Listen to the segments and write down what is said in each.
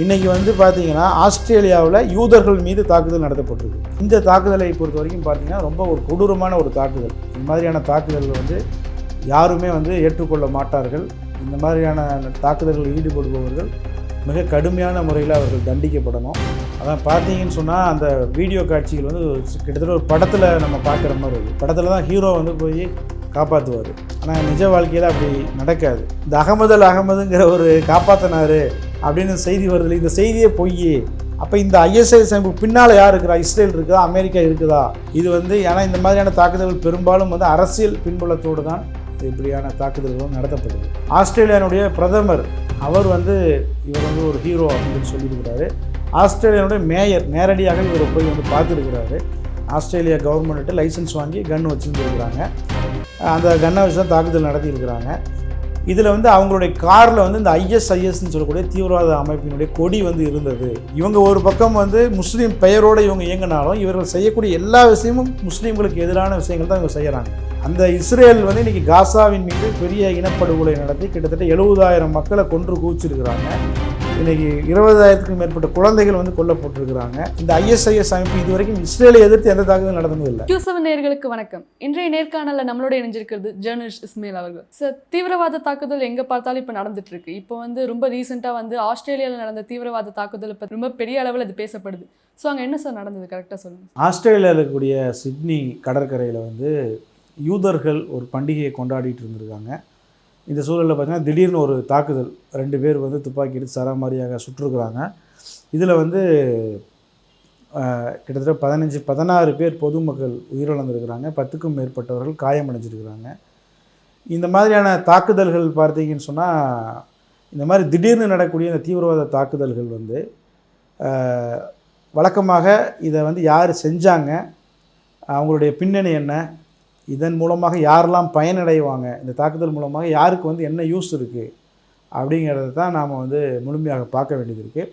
இன்றைக்கி வந்து பார்த்திங்கன்னா ஆஸ்திரேலியாவில் யூதர்கள் மீது தாக்குதல் நடத்தப்பட்டிருக்கு. இந்த தாக்குதலை பொறுத்த வரைக்கும் பார்த்திங்கன்னா ரொம்ப ஒரு கொடூரமான ஒரு தாக்குதல். இந்த மாதிரியான தாக்குதல்கள் வந்து யாருமே வந்து ஏற்றுக்கொள்ள மாட்டார்கள். இந்த மாதிரியான தாக்குதல்களில் ஈடுபடுபவர்கள் மிக கடுமையான முறையில் அவர்கள் தண்டிக்கப்படணும். அதான் பார்த்தீங்கன்னு சொன்னால் அந்த வீடியோ காட்சிகள் வந்து கிட்டத்தட்ட ஒரு படத்தில் நம்ம பார்க்குற மாதிரி இருக்குது. படத்தில் தான் ஹீரோ வந்து போய் காப்பாற்றுவார். ஆனால் நிஜ வாழ்க்கையில் அப்படி நடக்காது. இந்த அகமதுங்கிற ஒரு காப்பாற்றினார் அப்படின்னு செய்தி வருது. இந்த செய்தியே பொய். அப்போ இந்த ஐஎஸ்ஐஎஸ் அமைப்பு பின்னால் யார் இருக்கிறா? இஸ்ரேல் இருக்குதா? அமெரிக்கா இருக்குதா? இது வந்து ஏன்னா இந்த மாதிரியான தாக்குதல்கள் பெரும்பாலும் வந்து அரசியல் பின்புலத்தோடு தான் இப்படியான தாக்குதல்களும் நடத்தப்படுது. ஆஸ்திரேலியானுடைய பிரதமர் அவர் வந்து இவர் வந்து ஒரு ஹீரோ அப்படின்னு சொல்லியிருக்கிறாரு. ஆஸ்திரேலியானுடைய மேயர் நேரடியாக இவர் போய் வந்து பார்த்துருக்கிறாரு. ஆஸ்திரேலியா கவர்மெண்ட்டு லைசன்ஸ் வாங்கி கன் வச்சுருந்துருக்குறாங்க. அந்த கன்னை வச்சு தான் தாக்குதல் நடத்தியிருக்கிறாங்க. இதில் வந்து அவங்களுடைய காரில் வந்து இந்த ஐஎஸ்ஐஎஸ்ன்னு சொல்லக்கூடிய தீவிரவாத அமைப்பினுடைய கொடி வந்து இருந்தது. இவங்க ஒரு பக்கம் வந்து முஸ்லீம் பெயரோடு இவங்க இயங்கினாலும் இவர்கள் செய்யக்கூடிய எல்லா விஷயமும் முஸ்லீம்களுக்கு எதிரான விஷயங்கள் தான் இவங்க செய்கிறாங்க. அந்த இஸ்ரேல் வந்து இன்றைக்கி காசாவின் மீது பெரிய இனப்படுகொலை நடத்தி கிட்டத்தட்ட 70,000 மக்களை கொன்று குவிச்சிருக்கிறாங்க. இன்றைக்கி 20,000க்கும் மேற்பட்ட குழந்தைகள் வந்து கொல்லப்பட்டிருக்கிறாங்க. இந்த ஐஎஸ்ஐஎஸ் அமைப்பு இதுவரைக்கும் இஸ்ரேலை எதிர்த்து எந்த தாக்குதலும் நடந்ததில்லை. Q7 நேயர்களுக்கு வணக்கம். இன்றைய நேர்காணலில் நம்மளோட இணைஞ்சிருக்கிறது ஜேர்னலிஸ்ட் இஸ்மாயில் அவர்கள். சார், தீவிரவாத தாக்குதல் எங்கே பார்த்தாலும் இப்போ நடந்துட்டு இருக்கு. இப்போ வந்து ரொம்ப ரீசெண்டாக வந்து ஆஸ்திரேலியாவில் நடந்த தீவிரவாத தாக்குதல் இப்போ ரொம்ப பெரிய அளவில் அது பேசப்படுது. ஸோ அங்கே என்ன சார் நடந்தது கரெக்டாக சொல்லுங்கள். ஆஸ்திரேலியாவில் இருக்கக்கூடிய சிட்னி கடற்கரையில் வந்து யூதர்கள் ஒரு பண்டிகையை கொண்டாடிட்டு இருந்திருக்காங்க. இந்த சூழலில் பார்த்திங்கன்னா திடீர்னு ஒரு தாக்குதல், 2 பேர் வந்து துப்பாக்கி எடுத்து சராமாரியாக சுட்டிருக்கிறாங்க. இதில் வந்து கிட்டத்தட்ட 16 பேர் பொதுமக்கள் உயிரிழந்திருக்கிறாங்க. 10க்கும் மேற்பட்டவர்கள் காயமடைஞ்சிருக்கிறாங்க. இந்த மாதிரியான தாக்குதல்கள் பார்த்தீங்கன்னு சொன்னால் இந்த மாதிரி திடீர்னு நடக்கக்கூடிய இந்த தீவிரவாத தாக்குதல்கள் வந்து வழக்கமாக இதை வந்து யார் செஞ்சாங்க, அவங்களுடைய பின்னணி என்ன, இதன் மூலமாக யாரெல்லாம் பயனடைவாங்க, இந்த தாக்குதல் மூலமாக யாருக்கு வந்து என்ன யூஸ் இருக்குது அப்படிங்கிறத தான் நாம் வந்து முழுமையாக பார்க்க வேண்டியது இருக்குது.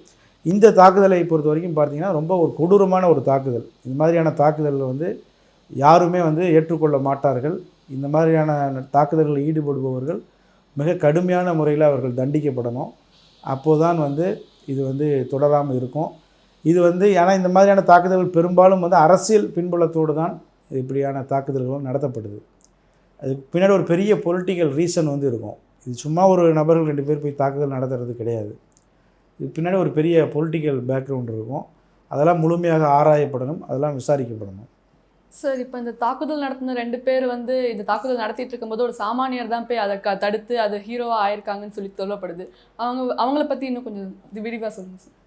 இந்த தாக்குதலை பொறுத்த வரைக்கும் பார்த்திங்கன்னா ரொம்ப ஒரு கொடூரமான ஒரு தாக்குதல். இந்த மாதிரியான தாக்குதலில் வந்து யாருமே வந்து ஏற்றுக்கொள்ள மாட்டார்கள். இந்த மாதிரியான தாக்குதல்களில் ஈடுபடுபவர்கள் மிக கடுமையான முறையில் அவர்கள் தண்டிக்கப்படணும். அப்போது தான் வந்து இது வந்து தொடராமல் இருக்கும். இது வந்து ஏன்னா இந்த மாதிரியான தாக்குதல்கள் பெரும்பாலும் வந்து அரசியல் பின்புலத்தோடு தான் இப்படியான தாக்குதல்களும் நடத்தப்படுது. அதுக்கு பின்னாடி ஒரு பெரிய பொலிட்டிக்கல் ரீசன் வந்து இருக்கும். இது சும்மா ஒரு நபர்கள் 2 பேர் போய் தாக்குதல் நடத்துறது கிடையாது. இது பின்னாடி ஒரு பெரிய பொலிட்டிக்கல் பேக்ரவுண்ட் இருக்கும். அதெல்லாம் முழுமையாக ஆராயப்படணும், அதெல்லாம் விசாரிக்கப்படணும். சார், இப்போ இந்த தாக்குதல் நடத்தின 2 பேர் வந்து இந்த தாக்குதல் நடத்திட்டு இருக்கும்போது ஒரு சாமானியர் தான் போய் அதை தடுத்து அது ஹீரோவாக ஆயிருக்காங்கன்னு சொல்லி சொல்லப்படுது. அவங்கள பற்றி இன்னும் கொஞ்சம் விரிவாக சொல்லுங்கள் சார்.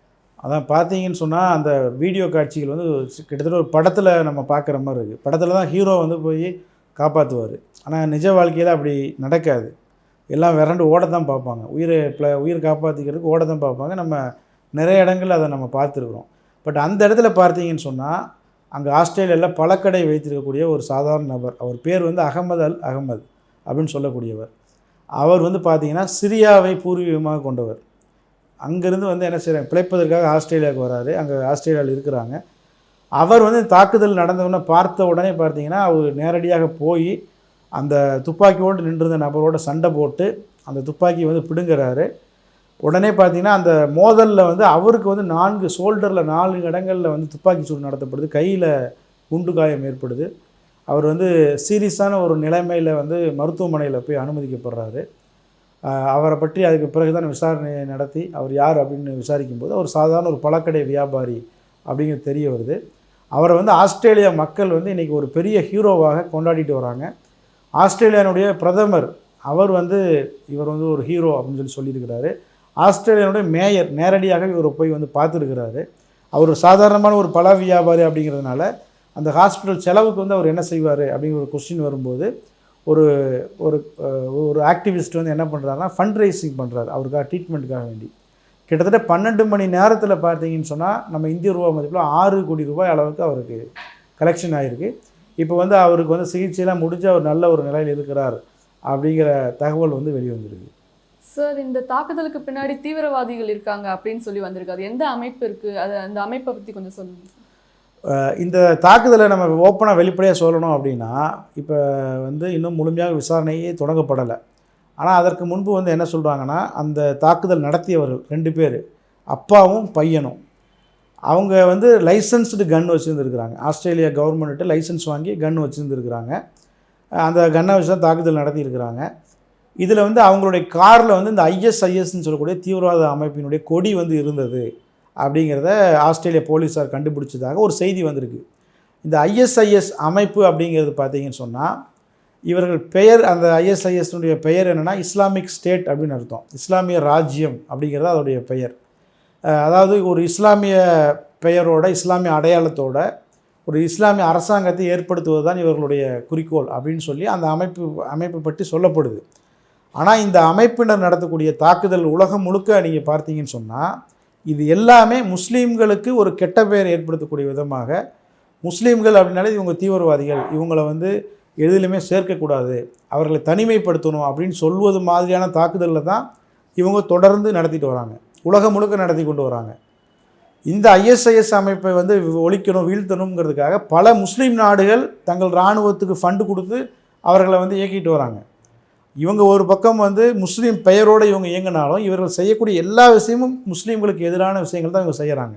அதான் பார்த்தீங்கன்னு சொன்னால் அந்த வீடியோ காட்சிகள் வந்து கிட்டத்தட்ட ஒரு படத்தில் நம்ம பார்க்குற மாதிரி இருக்குது. படத்தில் தான் ஹீரோ வந்து போய் காப்பாற்றுவார். ஆனால் நிஜ வாழ்க்கையில் அப்படி நடக்காது. எல்லாம் விரண்டு ஓடத்தான் பார்ப்பாங்க. உயிர் காப்பாற்றிக்கிறதுக்கு ஓடத்தான் பார்ப்பாங்க. நம்ம நிறைய இடங்களில் அதை நம்ம பார்த்துருக்குறோம். பட் அந்த இடத்துல பார்த்தீங்கன்னு சொன்னால் அங்கே ஆஸ்திரேலியாவில் பழக்கடை வைத்திருக்கக்கூடிய ஒரு சாதாரண நபர், அவர் பேர் வந்து அகமது அப்படின்னு சொல்லக்கூடியவர். அவர் வந்து பார்த்திங்கன்னா சிரியாவை பூர்வீகமாக கொண்டவர். அங்கேருந்து வந்து என்ன செய்கிறாங்க, பிழைப்பதற்காக ஆஸ்திரேலியாவுக்கு வராரு. அங்கே ஆஸ்திரேலியாவில் இருக்கிறாங்க. அவர் வந்து தாக்குதல் நடந்தவுடனே பார்த்த உடனே பார்த்தீங்கன்னா அவர் நேரடியாக போய் அந்த துப்பாக்கியோடு நின்றிருந்த நபரோட சண்டை போட்டு அந்த துப்பாக்கியை வந்து பிடுங்குறாரு. உடனே பார்த்தீங்கன்னா அந்த மோதலில் வந்து அவருக்கு வந்து 4 ஷோல்டரில் 4 இடங்களில் வந்து துப்பாக்கி சூடு நடத்தப்படுது. கையில் குண்டு காயம் ஏற்படுது. அவர் வந்து சீரியஸான ஒரு நிலைமையில் வந்து மருத்துவமனையில் போய் அனுமதிக்கப்படுறாரு. அவரை பற்றி அதுக்கு பிறகு தான் விசாரணையை நடத்தி அவர் யார் அப்படின்னு விசாரிக்கும்போது அவர் சாதாரண ஒரு பழக்கடை வியாபாரி அப்படிங்கிறது தெரிய வருது. அவரை வந்து ஆஸ்திரேலியா மக்கள் வந்து இன்றைக்கி ஒரு பெரிய ஹீரோவாக கொண்டாடிட்டு வராங்க. ஆஸ்திரேலியானுடைய பிரதமர் அவர் வந்து இவர் வந்து ஒரு ஹீரோ அப்படின்னு சொல்லியிருக்கிறாரு. ஆஸ்திரேலியானுடைய மேயர் நேரடியாக இவர் போய் வந்து பார்த்துருக்கிறாரு. அவர் சாதாரணமான ஒரு பழ வியாபாரி அப்படிங்கிறதுனால அந்த ஹாஸ்பிட்டல் செலவுக்கு வந்து அவர் என்ன செய்வார் அப்படிங்கிற ஒரு கொஸ்டின் வரும்போது ஒரு ஒரு ஒரு ஆக்டிவிஸ்ட் வந்து என்ன பண்ணுறாருன்னா ஃபண்ட் ரைசிங் பண்ணுறாரு அவருக்காக ட்ரீட்மெண்ட்டுக்காக வேண்டி. கிட்டத்தட்ட 12 மணி நேரத்தில் பார்த்தீங்கன்னு சொன்னால் நம்ம இந்திய ரூபா மதிப்பில் 6 கோடி ரூபாய் அளவுக்கு அவருக்கு கலெக்ஷன் ஆகிருக்கு. இப்போ வந்து அவருக்கு வந்து சிகிச்சையெல்லாம் முடிஞ்சு அவர் நல்ல ஒரு நிலையில் இருக்கிறார் அப்படிங்கிற தகவல் வந்து வெளிவந்திருக்கு. சார், இந்த தாக்குதலுக்கு பின்னாடி தீவிரவாதிகள் இருக்காங்க அப்படின்னு சொல்லி வந்திருக்காது. எந்த அமைப்பு இருக்குது, அது அந்த அமைப்பை பற்றி கொஞ்சம் சொல்லுங்கள் சார். இந்த தாக்குதலை நம்ம ஓப்பனாக வெளிப்படையாக சொல்லணும் அப்படின்னா இப்போ வந்து இன்னும் முழுமையாக விசாரணையே தொடங்கப்படலை. ஆனால் அதற்கு முன்பு வந்து என்ன சொல்கிறாங்கன்னா அந்த தாக்குதல் நடத்தியவர்கள் 2 பேர் அப்பாவும் பையனும். அவங்க வந்து லைசன்ஸ்டு கன் வச்சுருந்துருக்குறாங்க. ஆஸ்திரேலியா கவர்மெண்ட்டு லைசன்ஸ் வாங்கி கன் வச்சுருந்துருக்குறாங்க. அந்த கன்னை வச்சு தான் தாக்குதல் நடத்தியிருக்கிறாங்க. இதில் வந்து அவங்களுடைய காரில் வந்து இந்த ஐஎஸ்ஐஎஸ்ன்னு சொல்லக்கூடிய தீவிரவாத அமைப்பினுடைய கொடி வந்து இருந்தது அப்படிங்கிறத ஆஸ்திரேலியா போலீஸார் கண்டுபிடிச்சதாக ஒரு செய்தி வந்திருக்கு. இந்த ஐஎஸ்ஐஎஸ் அமைப்பு அப்படிங்கிறது பார்த்தீங்கன்னு சொன்னால், இவர்கள் பெயர், அந்த ஐஎஸ்ஐஎஸ்னுடைய பெயர் என்னென்னா இஸ்லாமிக் ஸ்டேட் அப்படின்னு அர்த்தம். இஸ்லாமிய ராஜ்யம் அப்படிங்கிறது அதோடைய பெயர். அதாவது ஒரு இஸ்லாமிய பெயரோட, இஸ்லாமிய அடையாளத்தோட ஒரு இஸ்லாமிய அரசாங்கத்தை ஏற்படுத்துவது தான் இவர்களுடைய குறிக்கோள் அப்படின்னு சொல்லி அந்த அமைப்பு பற்றி சொல்லப்படுது. ஆனால் இந்த அமைப்பினர் நடத்தக்கூடிய தாக்குதல் உலகம் முழுக்க நீங்கள் பார்த்தீங்கன்னு சொன்னால், இது எல்லாமே முஸ்லீம்களுக்கு ஒரு கெட்ட பெயர் ஏற்படுத்தக்கூடிய விதமாக, முஸ்லீம்கள் அப்படின்னாலே இவங்க தீவிரவாதிகள், இவங்களை வந்து எதிலுமே சேர்க்கக்கூடாது, அவர்களை தனிமைப்படுத்தணும் அப்படின்னு சொல்வது மாதிரியான தாக்குதலில் தான் இவங்க தொடர்ந்து நடத்திட்டு வராங்க. உலகம் முழுக்க நடத்தி கொண்டு வராங்க. இந்த ஐஎஸ்ஐஎஸ் அமைப்பை வந்து ஒழிக்கணும், வீழ்த்தணுங்கிறதுக்காக பல முஸ்லீம் நாடுகள் தங்கள் இராணுவத்துக்கு ஃபண்டு கொடுத்து அவர்களை வந்து இயக்கிட்டு வராங்க. இவங்க ஒரு பக்கம் வந்து முஸ்லீம் பெயரோடு இவங்க இயங்கினாலும், இவர்கள் செய்யக்கூடிய எல்லா விஷயமும் முஸ்லீம்களுக்கு எதிரான விஷயங்கள் தான் இவங்க செய்கிறாங்க.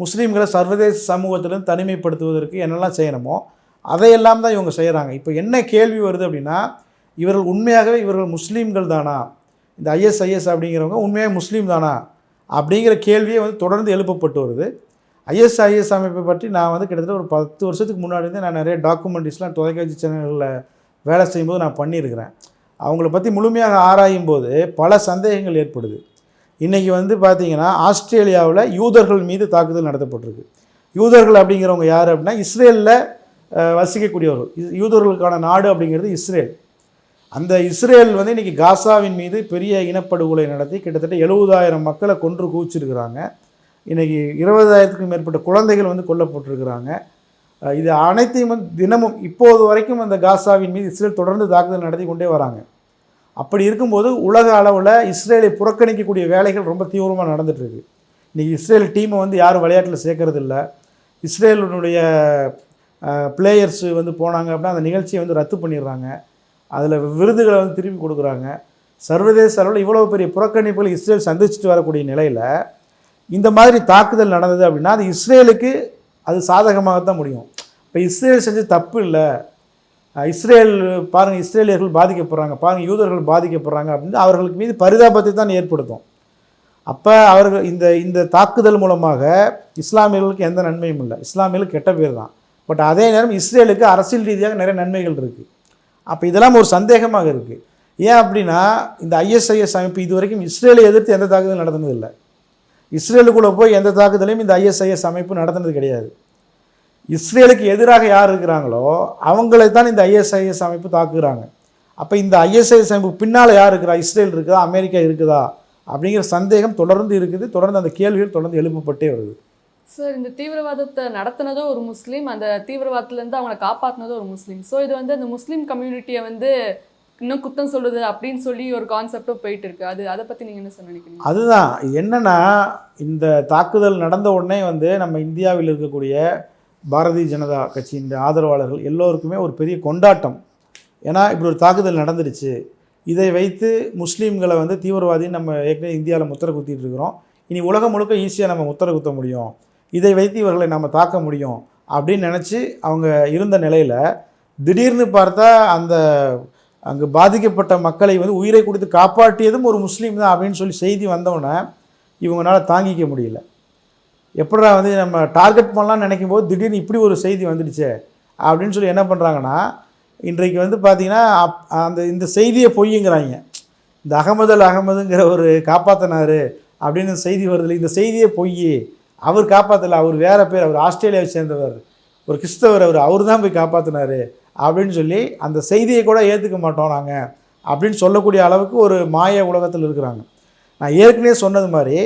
முஸ்லீம்களை சர்வதேச சமூகத்திலிருந்து தனிமைப்படுத்துவதற்கு என்னெல்லாம் செய்யணுமோ அதையெல்லாம் தான் இவங்க செய்கிறாங்க. இப்போ என்ன கேள்வி வருது அப்படின்னா, இவர்கள் உண்மையாகவே இவர்கள் முஸ்லீம்கள் தானா, இந்த ஐஎஸ்ஐஎஸ் அப்படிங்கிறவங்க உண்மையாக முஸ்லீம் தானா அப்படிங்கிற கேள்வியை வந்து தொடர்ந்து எழுப்பப்பட்டு வருது. ஐஎஸ்ஐஎஸ் அமைப்பை பற்றி நான் வந்து கிட்டத்தட்ட ஒரு 10 வருஷத்துக்கு முன்னாடி நான் நிறைய டாக்குமெண்ட்ரிஸ்லாம் தொலைக்காட்சி சேனல்களில் வேலை செய்யும்போது நான் பண்ணியிருக்கிறேன். அவங்கள பற்றி முழுமையாக ஆராயும் போது பல சந்தேகங்கள் ஏற்படுது. இன்றைக்கி வந்து பார்த்திங்கன்னா, ஆஸ்திரேலியாவில் யூதர்கள் மீது தாக்குதல் நடத்தப்பட்டிருக்கு. யூதர்கள் அப்படிங்கிறவங்க யார் அப்படின்னா, இஸ்ரேலில் வசிக்கக்கூடியவர்கள். யூதர்களுக்கான நாடு அப்படிங்கிறது இஸ்ரேல். அந்த இஸ்ரேல் வந்து இன்றைக்கி காசாவின் மீது பெரிய இனப்படுகொலை நடத்தி கிட்டத்தட்ட 70,000 மக்களை கொன்று குவிச்சிருக்கிறாங்க. இன்றைக்கி 20,000க்கும் மேற்பட்ட குழந்தைகள் வந்து கொல்லப்பட்டிருக்கிறாங்க. இது அனைத்தையும் வந்து தினமும் இப்போது வரைக்கும் அந்த காசாவின் மீது இஸ்ரேல் தொடர்ந்து தாக்குதல் நடத்தி கொண்டே வராங்க. அப்படி இருக்கும்போது உலக அளவில் இஸ்ரேலை புறக்கணிக்கக்கூடிய வேலைகள் ரொம்ப தீவிரமாக நடந்துகிட்ருக்கு. இன்றைக்கி இஸ்ரேல் டீமை வந்து யாரும் விளையாட்டில் சேர்க்கறது இல்லை. இஸ்ரேலினுடைய பிளேயர்ஸு வந்து போனாங்க அப்படின்னா அந்த நிகழ்ச்சியை வந்து ரத்து பண்ணிடுறாங்க. அதில் விருதுகளை வந்து திருப்பி கொடுக்குறாங்க. சர்வதேச அளவில் இவ்வளோ பெரிய புறக்கணிப்புகள் இஸ்ரேல் சந்திச்சுட்டு வரக்கூடிய நிலையில் இந்த மாதிரி தாக்குதல் நடந்தது அப்படின்னா அது இஸ்ரேலுக்கு அது சாதகமாகத்தான் முடியும். இப்போ இஸ்ரேல் செஞ்ச தப்பு இல்லை, இஸ்ரேல் பாருங்கள் இஸ்ரேலியர்கள் பாதிக்கப்படுறாங்க, பாருங்கள் யூதர்கள் பாதிக்கப்படுறாங்க அப்படின்னு அவர்களுக்கு மீது பரிதாபத்தை தான் ஏற்படுத்தும். அப்போ அவர்கள் இந்த தாக்குதல் மூலமாக இஸ்லாமியர்களுக்கு எந்த நன்மையும் இல்லை, இஸ்லாமியர்களுக்கு கெட்ட பேர் தான். பட் அதே நேரம் இஸ்ரேலுக்கு அரசியல் ரீதியாக நிறைய நன்மைகள் இருக்குது. அப்போ இதெல்லாம் ஒரு சந்தேகமாக இருக்குது. ஏன் அப்படின்னா, இந்த ஐஎஸ்ஐஎஸ் அமைப்பு இது வரைக்கும் இஸ்ரேலை எதிர்த்து எந்த தாக்குதலும் நடத்தினதில்லை. இஸ்ரேலுக்குள்ளே போய் எந்த தாக்குதலையும் இந்த ஐஎஸ்ஐஎஸ் அமைப்பு நடத்தினது கிடையாது. இஸ்ரேலுக்கு எதிராக யார் இருக்கிறாங்களோ அவங்களை தான் இந்த ஐஎஸ்ஐஎஸ் அமைப்பு தாக்குகிறாங்க. அப்போ இந்த ஐஎஸ்ஐஎஸ் அமைப்பு பின்னால் யார் இருக்கிறா, இஸ்ரேல் இருக்குதா, அமெரிக்கா இருக்குதா அப்படிங்கிற சந்தேகம் தொடர்ந்து இருக்குது. தொடர்ந்து அந்த கேள்விகள் தொடர்ந்து எழுப்பப்பட்டே வருது. சார், இந்த தீவிரவாதத்தை நடத்தினதும் ஒரு முஸ்லீம், அந்த தீவிரவாதத்துலேருந்து அவங்களை காப்பாற்றினதும் ஒரு முஸ்லீம். ஸோ இது வந்து அந்த முஸ்லீம் கம்யூனிட்டியை வந்து இன்னும் குத்தம் சொல்லுது அப்படின்னு சொல்லி ஒரு கான்செப்டும் போயிட்டு இருக்கு. அதை பற்றி நீங்கள் என்ன சார் நினைக்கிறீங்க? அதுதான் என்னென்னா, இந்த தாக்குதல் நடந்த உடனே வந்து நம்ம இந்தியாவில் இருக்கக்கூடிய பாரதிய ஜனதா கட்சியின் ஆதரவாளர்கள் எல்லோருக்குமே ஒரு பெரிய கொண்டாட்டம். ஏன்னா இப்படி ஒரு தாக்குதல் நடந்துருச்சு, இதை வைத்து முஸ்லீம்களை வந்து தீவிரவாதின்னு நம்ம ஏற்கனவே இந்தியாவில் முத்திரை குத்திட்டு இருக்கிறோம், இனி உலகம் முழுக்க ஈஸியாக நம்ம முத்திரை குத்த முடியும், இதை வைத்து இவர்களை நம்ம தாக்க முடியும் அப்படின்னு நினச்சி அவங்க இருந்த நிலையில் திடீர்னு பார்த்தா அங்கே பாதிக்கப்பட்ட மக்களை வந்து உயிரை கொடுத்து காப்பாற்றியதும் ஒரு முஸ்லீம் தான் அப்படின்னு சொல்லி செய்தி வந்தோடனே இவங்களால தாங்கிக்க முடியல. எப்படா வந்து நம்ம டார்கெட் பண்ணலாம்னு நினைக்கும் போது திடீர்னு இப்படி ஒரு செய்தி வந்துடுச்சே அப்படின்னு சொல்லி என்ன பண்ணுறாங்கன்னா, இன்றைக்கு வந்து பார்த்திங்கன்னா இந்த செய்தியை பொய்யுங்கிறாங்க. இந்த அகமதுங்கிற ஒரு காப்பாற்றினார் அப்படின்னு செய்தி வருதில்லை, இந்த செய்தியே பொய், அவர் காப்பாற்றலை, அவர் வேறு பேர், அவர் ஆஸ்திரேலியாவை சேர்ந்தவர், ஒரு கிறிஸ்தவர், அவர் தான் போய் காப்பாற்றினார் அப்படின்னு சொல்லி அந்த செய்தியை கூட ஏற்றுக்க மாட்டோம் நாங்கள் அப்படின்னு சொல்லக்கூடிய அளவுக்கு ஒரு மாய உலகத்தில் இருக்கிறாங்க. நான் ஏற்கனவே சொன்னது மாதிரி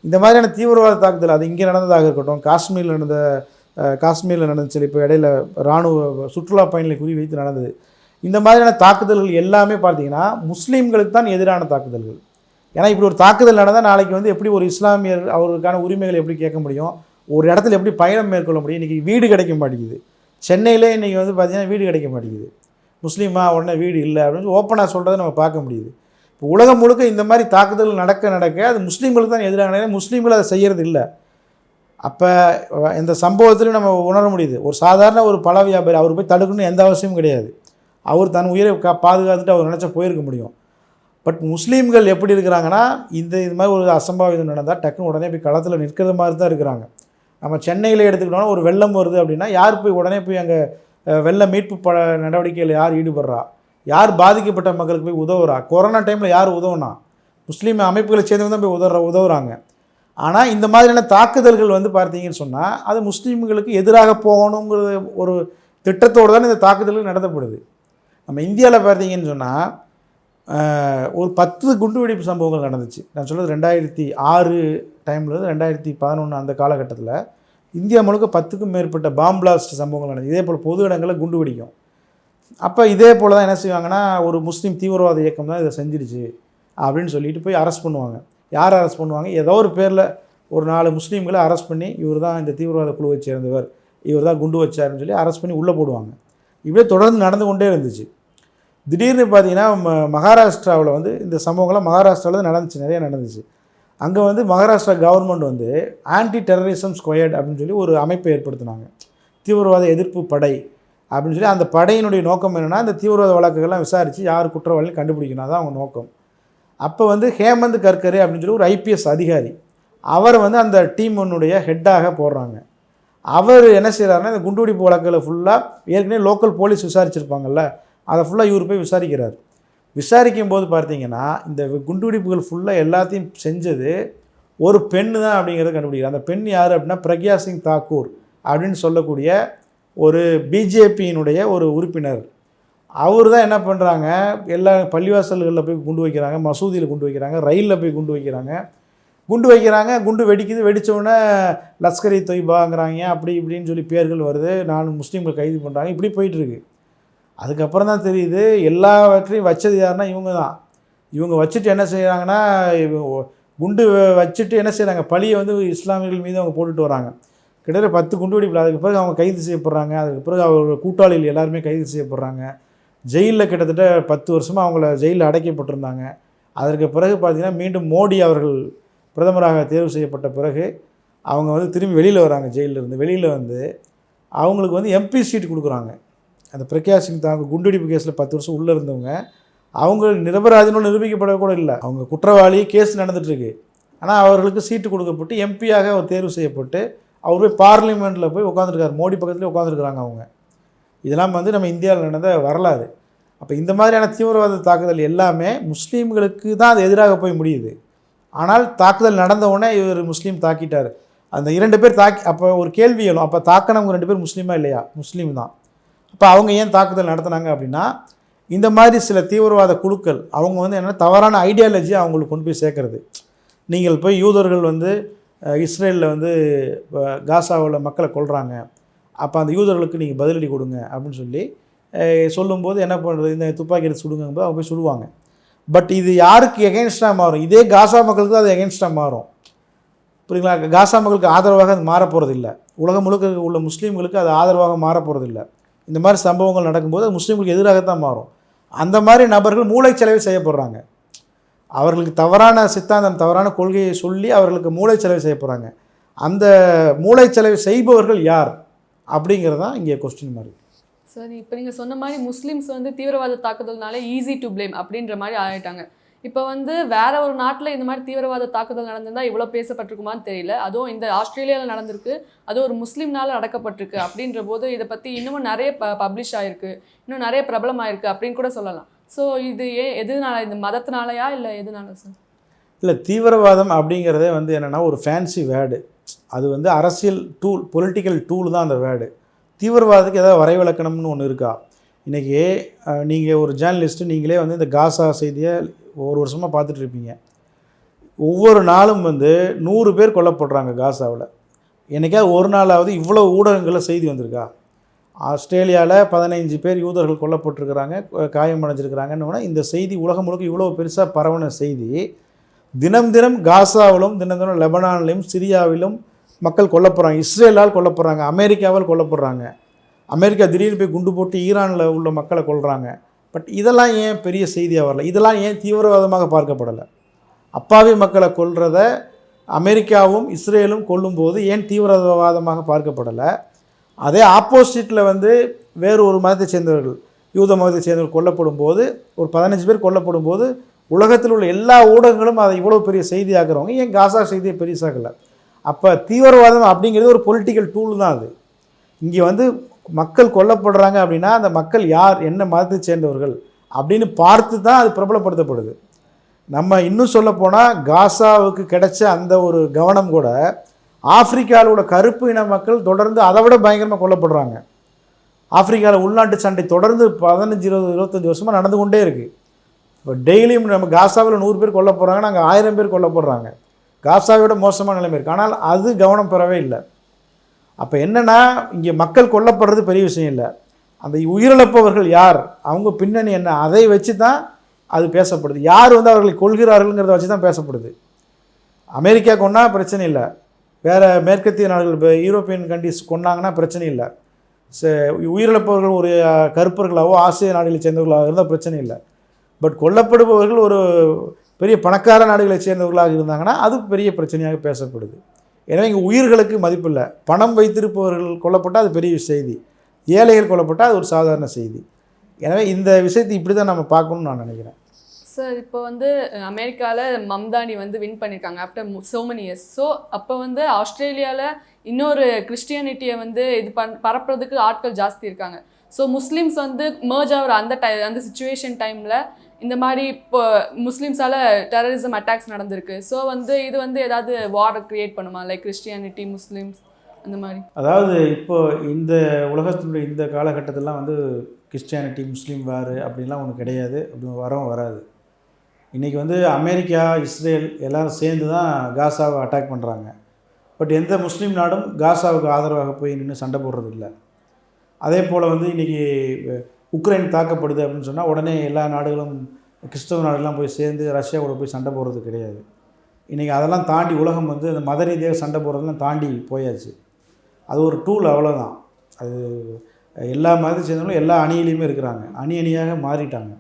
இந்த மாதிரியான தீவிரவாத தாக்குதல் அது இங்கே நடந்ததாக இருக்கட்டும், காஷ்மீரில் நடந்துச்சு, இப்போ இடையில இராணுவ சுற்றுலா பயணிகளை குறிவைத்து நடந்தது, இந்த மாதிரியான தாக்குதல்கள் எல்லாமே பார்த்திங்கன்னா முஸ்லீம்களுக்கு தான் எதிரான தாக்குதல்கள். ஏன்னா இப்படி ஒரு தாக்குதல் நடந்தால் நாளைக்கு வந்து எப்படி ஒரு இஸ்லாமியர் அவருக்கான உரிமைகளை எப்படி கேட்க முடியும், ஒரு இடத்துல எப்படி பயணம் மேற்கொள்ள முடியும். இன்றைக்கி வீடு கிடைக்க மாட்டேங்குது. சென்னையிலே இன்றைக்கி வந்து பார்த்திங்கன்னா வீடு கிடைக்க மாட்டேங்குது. முஸ்லீமா உடனே வீடு இல்லை அப்படின்னு ஓப்பனாக சொல்கிறத நம்ம பார்க்க முடியுது. இப்போ உலகம் முழுக்க இந்த மாதிரி தாக்குதல் நடக்க அது முஸ்லீம்களுக்கு தான் எதிரான, முஸ்லீம்கள் அதை செய்கிறது இல்லை. அப்போ இந்த சம்பவத்திலும் நம்ம உணர முடியுது. ஒரு சாதாரண ஒரு பழ வியாபாரி அவர் போய் தடுக்கணும்னு எந்த அவசியமும் கிடையாது. அவர் தன் உயிரை பாதுகாத்துட்டு அவர் நினச்சா போயிருக்க முடியும். பட் முஸ்லீம்கள் எப்படி இருக்கிறாங்கன்னா, இது மாதிரி ஒரு அசம்பாவிதம் நடந்தால் டக்குன்னு உடனே போய் களத்தில் நிற்கிற மாதிரி தான் இருக்கிறாங்க. நம்ம சென்னையில் எடுத்துக்கிட்டோன்னா ஒரு வெள்ளம் வருது அப்படின்னா யார் போய் உடனே போய் அங்கே வெள்ள மீட்பு நடவடிக்கையில் யார் ஈடுபடுறா, யார் பாதிக்கப்பட்ட மக்களுக்கு போய் உதவுறா? கொரோனா டைமில் யார் உதவுனா? முஸ்லீம் அமைப்புகளை சேர்ந்தவங்க தான் போய் உதவுறாங்க. ஆனால் இந்த மாதிரியான தாக்குதல்கள் வந்து பார்த்தீங்கன்னு சொன்னால் அது முஸ்லீம்களுக்கு எதிராக போகணுங்கிற ஒரு திட்டத்தோடு தான் இந்த தாக்குதல்கள் நடத்தப்படுது. நம்ம இந்தியாவில் பார்த்தீங்கன்னு சொன்னால் ஒரு 10 குண்டுவெடிப்பு சம்பவங்கள் நடந்துச்சு. நான் சொல்கிறது 2006 டைம்லேருந்து 2011 அந்த காலகட்டத்தில் இந்தியா முழுக்க 10க்கும் மேற்பட்ட பாம் பிளாஸ்ட் சம்பவங்கள் நடந்துச்சு. இதே போல் பொது இடங்களில் குண்டு வெடிக்கும். அப்போ இதே போல் தான் என்ன செய்வாங்கன்னா, ஒரு முஸ்லீம் தீவிரவாத இயக்கம் தான் இதை செஞ்சிடுச்சு அப்படின்னு சொல்லிட்டு போய் அரெஸ்ட் பண்ணுவாங்க. யார் அரெஸ்ட் பண்ணுவாங்க? ஏதோ ஒரு பேரில் ஒரு 4 முஸ்லீம்களை அரெஸ்ட் பண்ணி இவர் தான் இந்த தீவிரவாத குழுவை சேர்ந்தவர், இவர் தான் குண்டு வச்சாருன்னு சொல்லி அரெஸ்ட் பண்ணி உள்ளே போடுவாங்க. இப்படியே தொடர்ந்து நடந்து கொண்டே இருந்துச்சு. திடீர்னு பார்த்தீங்கன்னா மகாராஷ்டிராவில் வந்து இந்த சம்பவங்கள்லாம் மகாராஷ்டிராவில் நடந்துச்சு, நிறைய நடந்துச்சு. அங்கே வந்து மகாராஷ்டிரா கவர்மெண்ட் வந்து ஆன்டி டெரரிசம் ஸ்குவாட் அப்படின்னு சொல்லி ஒரு அமைப்பை ஏற்படுத்தினாங்க. தீவிரவாத எதிர்ப்பு படை அப்படின்னு சொல்லி. அந்த படையினுடைய நோக்கம் என்னென்னா, இந்த தீவிரவாத வழக்குகள்லாம் விசாரித்து யார் குற்றவாளின்னு கண்டுபிடிக்கணும், அதான் அவங்க நோக்கம். அப்போ வந்து ஹேமந்த் கர்கரே அப்படின்னு சொல்லி ஒரு ஐபிஎஸ் அதிகாரி, அவரை வந்து அந்த டீமுடைய ஹெட்டாக போடுறாங்க. அவர் என்ன செய்கிறாருன்னா, இந்த குண்டுவெடிப்பு வழக்குகளை ஃபுல்லாக ஏற்கனவே லோக்கல் போலீஸ் விசாரிச்சிருப்பாங்கல்ல, அதை ஃபுல்லாக இவர் போய் விசாரிக்கிறார். விசாரிக்கும் போது பார்த்தீங்கன்னா, இந்த குண்டுவெடிப்புகள் ஃபுல்லாக எல்லாத்தையும் செஞ்சது ஒரு பெண் தான் அப்படிங்கிறத கண்டுபிடிக்கிறார். அந்த பெண் யார் அப்படின்னா, பிரக்யா சிங் தாக்கூர் அப்படின்னு சொல்லக்கூடிய ஒரு பிஜேபியினுடைய ஒரு உறுப்பினர். அவர் தான் என்ன பண்ணுறாங்க, எல்லா பள்ளிவாசல்களில் போய் குண்டு வைக்கிறாங்க, மசூதியில் குண்டு வைக்கிறாங்க, ரயிலில் போய் குண்டு வைக்கிறாங்க. குண்டு வெடிக்குது. வெடித்தோடனே லஷ்கர்-இ தொய்பாங்கிறாங்க, அப்படி இப்படின்னு சொல்லி பேர்கள் வருது. 4 முஸ்லீம்கள் கைது பண்ணுறாங்க. இப்படி போயிட்டுருக்கு. அதுக்கப்புறம் தான் தெரியுது எல்லாவற்றையும் வச்சது யாருன்னா இவங்க தான். இவங்க வச்சுட்டு என்ன செய்கிறாங்கன்னா, குண்டு வச்சுட்டு என்ன செய்கிறாங்க, பழியை வந்து இஸ்லாமியர்கள் மீது அவங்க போட்டுட்டு வராங்க. கிட்டத்தட்ட 10 குண்டு வெடிப்பில். அதுக்கு பிறகு அவங்க கைது செய்யப்படுறாங்க. அதுக்கு பிறகு அவர் கூட்டாளிகள் எல்லாருமே கைது செய்யப்படுறாங்க. ஜெயிலில் கிட்டத்தட்ட 10 வருஷமாக அவங்கள ஜெயிலில் அடைக்கப்பட்டிருந்தாங்க. அதற்கு பிறகு பார்த்திங்கன்னா மீண்டும் மோடி அவர்கள் பிரதமராக தேர்வு செய்யப்பட்ட பிறகு அவங்க வந்து திரும்பி வெளியில் வராங்க. ஜெயிலிருந்து வெளியில் வந்து அவங்களுக்கு வந்து எம்பி சீட் கொடுக்குறாங்க. அந்த பிரக்யா சிங் தாக்கூர் குண்டுவெடிப்பு கேஸில் 10 வருஷம் உள்ளே இருந்தவங்க, அவங்க நிரபராதின்னு நிரூபிக்கப்பட கூட இல்லை, அவங்க குற்றவாளி, கேஸ் நடந்துகிட்ருக்கு. ஆனால் அவர்களுக்கு சீட்டு கொடுக்கப்பட்டு எம்பியாக அவர் தேர்வு செய்யப்பட்டு அவர் போய் பார்லிமெண்ட்டில் போய் உட்காந்துருக்காரு. மோடி பக்கத்துலேயே உட்காந்துருக்குறாங்க அவங்க. இதெல்லாம் வந்து நம்ம இந்தியாவில் நடந்த வரலாறு. அப்போ இந்த மாதிரியான தீவிரவாத தாக்குதல் எல்லாமே முஸ்லீம்களுக்கு தான் அது எதிராக போய் முடியுது. ஆனால் தாக்குதல் நடந்த உடனே இவர் முஸ்லீம் தாக்கிட்டார், அந்த 2 பேர் அப்போ ஒரு கேள்வி எழும், அப்போ தாக்கினவங்க 2 பேர் முஸ்லீமா இல்லையா? முஸ்லீம் தான். அப்போ அவங்க ஏன் தாக்குதல் நடத்தினாங்க அப்படின்னா, இந்த மாதிரி சில தீவிரவாத குழுக்கள் அவங்க வந்து என்னென்னா தவறான ஐடியாலஜியை அவங்களுக்கு கொண்டு போய் சேர்க்குறது. நீங்கள் போய் யூதர்கள் வந்து இஸ்ரேலில் வந்து காசாவில் மக்களை கொல்றாங்க, அப்போ அந்த யூதர்களுக்கு நீங்கள் பதிலடி கொடுங்க அப்படின்னு சொல்லி சொல்லும்போது என்ன பண்ணுறது, இந்த துப்பாக்கி எடுத்து சுடுங்கும்போது அவங்க போய் சுடுவாங்க. பட் இது யாருக்கு எகென்ஸ்டாக மாறும்? இதே காசா மக்களுக்கு தான் அது எகென்ஸ்டாக மாறும். புரியுங்களா? காசா மக்களுக்கு ஆதரவாக அது மாறப்போகிறது இல்லை. உலகம் முழுக்க உள்ள முஸ்லீம்களுக்கு அது ஆதரவாக மாறப்போகிறது இல்லை. இந்த மாதிரி சம்பவங்கள் நடக்கும்போது அது முஸ்லீம்களுக்கு எதிராகத்தான் மாறும். அந்த மாதிரி நபர்கள் மூளைச்சலவை செய்யப்படுறாங்க. அவர்களுக்கு தவறான சித்தாந்தம், தவறான கொள்கையை சொல்லி அவர்களுக்கு மூளைச்சலவை செய்யப்படுறாங்க. அந்த மூளைச்சலவை செய்பவர்கள் யார் அப்படிங்கிறது தான் இங்கே கொஸ்டின் மாதிரி. சரி, இப்போ நீங்கள் சொன்ன மாதிரி முஸ்லீம்ஸ் வந்து தீவிரவாத தாக்குதல்னாலே ஈஸி டு பிளேம் அப்படின்ற மாதிரி ஆகிட்டாங்க. இப்போ வந்து வேற ஒரு நாட்டில் இந்த மாதிரி தீவிரவாத தாக்குதல் நடந்திருந்தால் இவ்வளோ பேசப்பட்டிருக்குமான்னு தெரியல. அதுவும் இந்த ஆஸ்திரேலியாவில் நடந்திருக்கு, அதுவும் ஒரு முஸ்லீம்னால நடக்கப்பட்டிருக்கு. அப்படின்ற போது இதை பற்றி இன்னமும் நிறைய பப்ளிஷ் ஆகிருக்கு, இன்னும் நிறைய பிரபலம் ஆயிருக்கு அப்படின்னு கூட சொல்லலாம். ஸோ இது எதுனால, இந்த மதத்தினாலயா இல்லை எதுனால சார்? இல்லை, தீவிரவாதம் அப்படிங்கிறதே வந்து என்னென்னா ஒரு ஃபேன்சி வேர்டு. அது வந்து அரசியல் டூல், பொலிட்டிக்கல் டூல் தான் அந்த வேர்டு. தீவிரவாதத்துக்கு ஏதாவது வரைவிலக்கணம்னு ஒன்று இருக்கா? இன்றைக்கி நீங்கள் ஒரு ஜேர்னலிஸ்ட்டு, நீங்களே வந்து இந்த காசா செய்தியை ஒரு வருஷமாக பார்த்துட்ருப்பீங்க. ஒவ்வொரு நாளும் வந்து 100 பேர் கொல்லப்படுறாங்க காசாவில். என்றைக்காவது ஒரு நாளாவது இவ்வளோ ஊடகங்களில் செய்தி வந்திருக்கா? ஆஸ்திரேலியாவில் 15 பேர் யூதர்கள் கொல்லப்பட்டிருக்கிறாங்க, காயமடைஞ்சிருக்கிறாங்கன்னு இந்த செய்தி உலகம் முழுக்க இவ்வளோ பெருசாக பரவன செய்தி. தினம் தினம் காசாவிலும், தினம் தினம் லெபனான்லையும், சிரியாவிலும் மக்கள் கொல்லப்படுறாங்க. இஸ்ரேலால் கொல்லப்படுறாங்க, அமெரிக்காவால் கொல்லப்படுறாங்க. அமெரிக்கா திடீர்னு போய் குண்டு போட்டு ஈரானில் உள்ள மக்களை கொல்றாங்க. பட் இதெல்லாம் ஏன் பெரிய செய்தியாக வரல, இதெல்லாம் ஏன் தீவிரவாதமாக பார்க்கப்படலை? அப்பாவி மக்களை கொல்றத அமெரிக்காவும் இஸ்ரேலும் கொல்லும்போது ஏன் தீவிரவாதமாக பார்க்கப்படலை? அதே ஆப்போசிட்டில் வந்து வேறு ஒரு மதத்தை சேர்ந்தவர்கள், யூத மதத்தை சேர்ந்தவர்கள் கொல்லப்படும் போது, ஒரு 15 பேர் கொல்லப்படும் போது உலகத்தில் உள்ள எல்லா ஊடகங்களும் அதை இவ்வளோ பெரிய செய்தியாக்குறவங்க ஏன் காசா செய்தியை பெருசாக்கலை? அப்போ தீவிரவாதம் அப்படிங்கிறது ஒரு பொலிட்டிக்கல் டூல் தான். அது இங்கே வந்து மக்கள் கொல்லப்படுறாங்க அப்படின்னா அந்த மக்கள் யார், என்ன மதத்தை சேர்ந்தவர்கள் அப்படின்னு பார்த்து தான் அது பிரபலப்படுத்தப்படுது. நம்ம இன்னும் சொல்லப்போனால் காசாவுக்கு கிடைச்ச அந்த ஒரு கவனம் கூட ஆப்பிரிக்காவில் உள்ள கருப்பு இன மக்கள் தொடர்ந்து அதை விட பயங்கரமாக கொல்லப்படுறாங்க. ஆப்பிரிக்காவில் உள்நாட்டு சண்டை தொடர்ந்து 15, 20, 25 வருஷமாக நடந்து கொண்டே இருக்குது. இப்போ டெய்லியும் நம்ம காசாவில் 100 பேர் கொல்ல போகிறாங்கன்னா அங்கே 1000 பேர் கொல்லப்படுறாங்க. காசாவோட மோசமான நிலைமை இருக்குது. ஆனால் அது கவனம் பெறவே இல்லை. அப்போ என்னென்னா இங்கே மக்கள் கொல்லப்படுறது பெரிய விஷயம் இல்லை, அந்த உயிரிழப்பவர்கள் யார், அவங்க பின்னணி என்ன, அதை வச்சு தான் அது பேசப்படுது. யார் வந்து அவர்களை கொள்கிறார்கள்ங்கிறத வச்சு தான் பேசப்படுது. அமெரிக்கா கொண்டா பிரச்சனை இல்லை, வேறு மேற்கத்திய நாடுகள் இப்போ யூரோப்பியன் கண்ட்ரிஸ் கொண்டாங்கன்னா பிரச்சனை இல்லை. உயிரிழப்பவர்கள் ஒரு கருப்பர்களாவோ ஆசிய நாடுகளை சேர்ந்தவர்களாக இருந்தால் பிரச்சனை இல்லை. பட் கொல்லப்படுபவர்கள் ஒரு பெரிய பணக்கார நாடுகளை சேர்ந்தவர்களாக இருந்தாங்கன்னா அது பெரிய பிரச்சனையாக பேசப்படுது. எனவே இங்கே உயிர்களுக்கு மதிப்பில்லை. பணம் வைத்திருப்பவர்கள் கொல்லப்பட்டால் அது பெரிய செய்தி, ஏழைகள் கொல்லப்பட்டால் அது ஒரு சாதாரண செய்தி. எனவே இந்த விஷயத்தை இப்படி தான் நம்ம பார்க்கணும்னு நான் நினைக்கிறேன். சார் இப்போ வந்து அமெரிக்காவில் மம்தானி வந்து வின் பண்ணியிருக்காங்க after so many years. So அப்போ வந்து ஆஸ்திரேலியாவில் இன்னொரு கிறிஸ்டியானிட்டியை வந்து இது பரப்புறதுக்கு ஆட்கள் ஜாஸ்தி இருக்காங்க. ஸோ முஸ்லீம்ஸ் வந்து merge ஆகிற அந்த சுச்சுவேஷன் டைமில் இந்த மாதிரி இப்போ முஸ்லீம்ஸால் டெரரிசம் அட்டாக்ஸ் நடந்திருக்கு. ஸோ வந்து இது வந்து ஏதாவது வார் க்ரியேட் பண்ணுமா, லைக் கிறிஸ்டியானிட்டி முஸ்லீம்ஸ் அந்த மாதிரி? அதாவது இப்போ இந்த உலகத்தினுடைய இந்த காலகட்டத்திலாம் வந்து கிறிஸ்டியானிட்டி முஸ்லீம் வார் அப்படின்லாம் ஒன்று கிடையாது, அப்படி வரவும் வராது. இன்றைக்கி வந்து அமெரிக்கா இஸ்ரேல் எல்லோரும் சேர்ந்து தான் காசாவை அட்டாக் பண்ணுறாங்க. பட் எந்த முஸ்லீம் நாடும் காசாவுக்கு ஆதரவாக போய் நின்று சண்டை போடுறது இல்லை. அதே போல் வந்து இன்றைக்கி உக்ரைன் தாக்கப்படுது அப்படின்னு சொன்னால் உடனே எல்லா நாடுகளும் கிறிஸ்தவ நாடுகள்லாம் போய் சேர்ந்து ரஷ்யாவோட போய் சண்டை போடுறது கிடையாது. இன்றைக்கி அதெல்லாம் தாண்டி உலகம் வந்து அந்த மத ரீதியாக சண்டை போடுறதெல்லாம் தாண்டி போயாச்சு. அது ஒரு டூல், அவ்வளோதான். அது எல்லா மதத்தை சேர்ந்தவங்களும் எல்லா அணியிலையுமே இருக்கிறாங்க, அணி அணியாக மாறிட்டாங்க.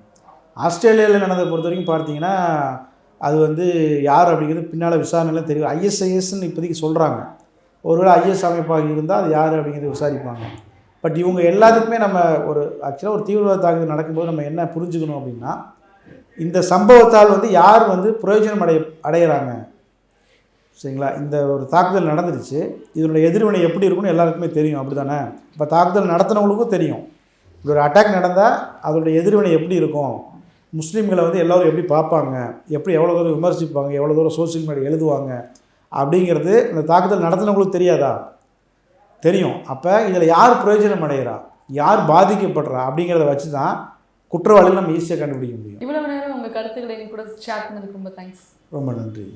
ஆஸ்திரேலியாவில் நடந்ததை பொறுத்த வரைக்கும் பார்த்தீங்கன்னா அது வந்து யார் அப்படிங்கிறது பின்னால் விசாரணைலாம் தெரியும். ஐஎஸ்ஐஎஸ்ன்னு இப்போதைக்கு சொல்கிறாங்க. ஒருவேளை ஐஎஸ் அமைப்பாக இருந்தால் அது யார் அப்படிங்கிறத விசாரிப்பாங்க. பட் இவங்க எல்லாத்துக்குமே நம்ம ஒரு ஆக்சுவலாக ஒரு தீவிரவாத தாக்குதல் நடக்கும்போது நம்ம என்ன புரிஞ்சுக்கணும் அப்படின்னா, இந்த சம்பவத்தால் வந்து யார் வந்து பிரயோஜனம் அடைகிறாங்க, சரிங்களா? இந்த ஒரு தாக்குதல் நடந்துருச்சு, இதனுடைய எதிர்வினை எப்படி இருக்குன்னு எல்லாருக்குமே தெரியும், அப்படி தானே? இப்போ தாக்குதல் நடத்தினவங்களுக்கும் தெரியும் இப்படி ஒரு அட்டாக் நடந்தால் அதோடைய எதிர்வினை எப்படி இருக்கும், முஸ்லீம்களை வந்து எல்லோரும் எப்படி பார்ப்பாங்க, எப்படி எவ்வளோ தூரம் விமர்சிப்பாங்க, எவ்வளோ தூரம் சோசியல் மீடியா எழுதுவாங்க அப்படிங்கிறது இந்த தாக்குதல் நடத்தினவங்களுக்கு தெரியாதா? தெரியும். அப்போ இதில் யார் பிரயோஜனம் அடைகிறா, யார் பாதிக்கப்படுறா அப்படிங்கிறத வச்சு தான் குற்றவாளிகள் நம்ம ஈஸியாக கண்டுபிடிக்க முடியும். இவ்வளவு நேரம் உங்கள் கருத்துக்களை கூட ஷேர் பண்ணதுக்கு ரொம்ப தேங்க்ஸ். ரொம்ப நன்றி.